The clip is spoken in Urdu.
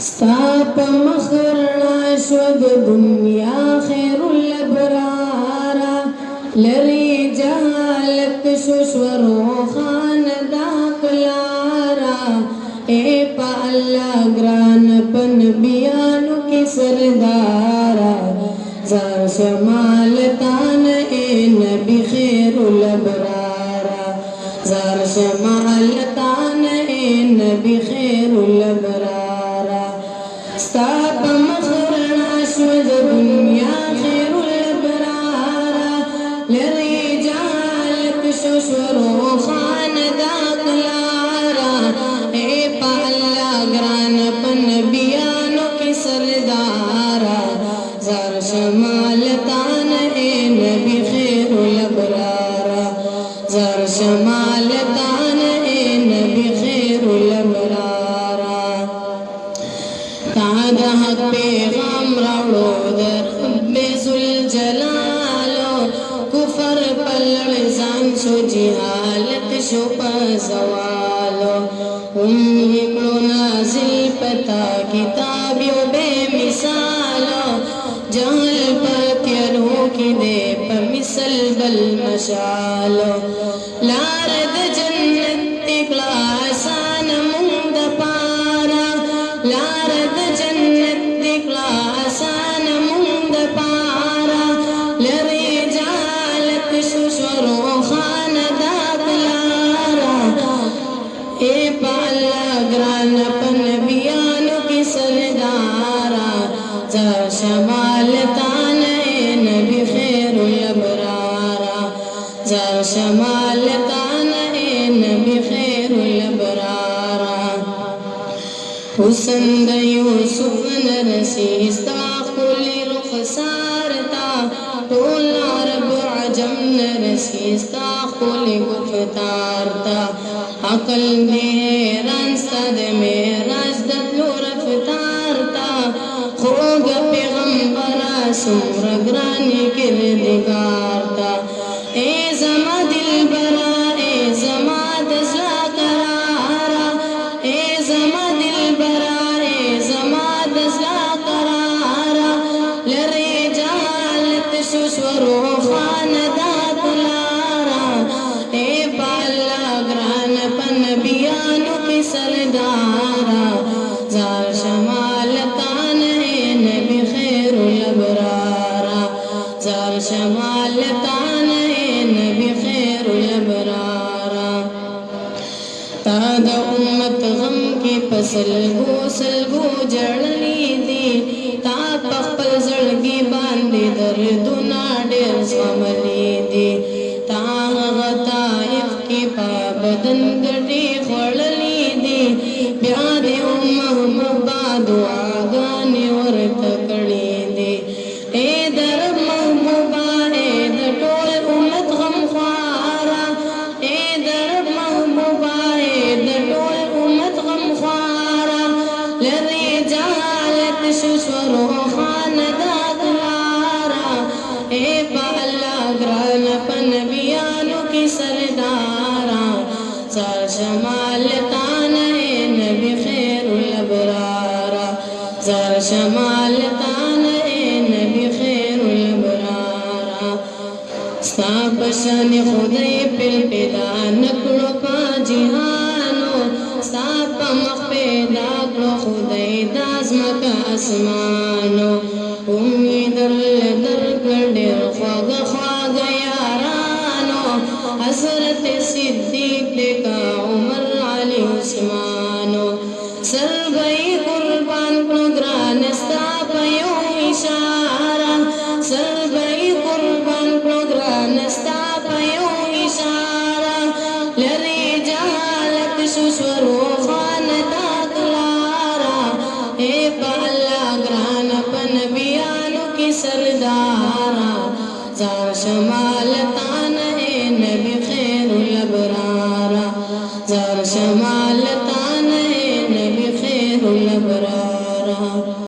ستاپ مخرنا شود دنیا خیر الابرارا لری جہالت ششورو خان داقلارا اے پا اللہ گران پن بیانو کی سردارا زار شمالتان اے نبی خیر الابرارا زار شمالتان اے نبی خیر الابرارا ستاپ مخرنا شود دنیا خیر الابرارا لری جالت ششورو خان داقلارا اے پا اللہ گران پن بیانو کی سردارا زار شمالتان اے نبی خیر الابرارا زار شمالتان اے نبی خیر الابرارا تاد حق پیغام راوڑو در رب ذوالجلالو کفر پلڑ زان شو جہالت شو پا زوالو ہکڑو نازل پتا کتابیو بے مثالو جہل پر تیرو کی دے پا مثل بل مشالو لارد جنت تکلا آسان مند پارا لارد جنت تکلا آسان مند پارا لری جالت ششورو خان داقلارا اے پا اللہ گران پن بیانو کی سردارا زار شمالتان اے نبی خیر الابرارا زار شمالتان اے نبی خیر الابرارا حسن دا یوسف نرسی استاخلی رخسارتا طول عرب عجم نرسی استاخلی گفتارتا عقل دے رانستا دے میراج دتلو رفتارتا خوگ پیغمبرا سمر گرانی کردگارتا اے زما دل برا اے زما دزلا قرارا اے زما دل برا اے زما دزلا قرارا لری جہالت ششورو خان داقلارا اے پالا گران پن بیانو کی سردارا زار شمالتان اے نبی خیر الابرارا زار شمالتان اے نبی خیر الابرارا تا دا امت غم کی پسلگو جڑلی دی تا پخپل زڑگی باندی دردنا ڈیر زغملی دی تا غطائف کی پابدن گٹی خوڑلی دی بیاد محبوبا دعاگانی ورتکڑی دی اے در محبوبا اے در ٹول امت غم خوارا اے در محبوبا اے در ٹول امت غم خوارا لری جالت ششورو خان داقلارا اے پا اللہ گران پن بیانو کی سردارا زار شمالتان اے نبی خیر الابرارا زار شمالتان اے نبی خیر الابرارا ستا بشان خدای پل پیدا نکڑو پا جہانو ستا پا مخ پیدا کڑو خدای دازمک اسمانو امید در کڑیر خواگ خواگ یارانو حضرت صدیق دیکھا عمر علی عثمانو سر گئی قربان کو گران ستا پیو اشارہ سر گئی قربان کو گران ستا پیو اشارہ لری جہالت ششورو خان داقلارا اے پا اللہ گران پن بیانو کی سردارا زار شمالتان اے نبی خیر الابرارا زار شمال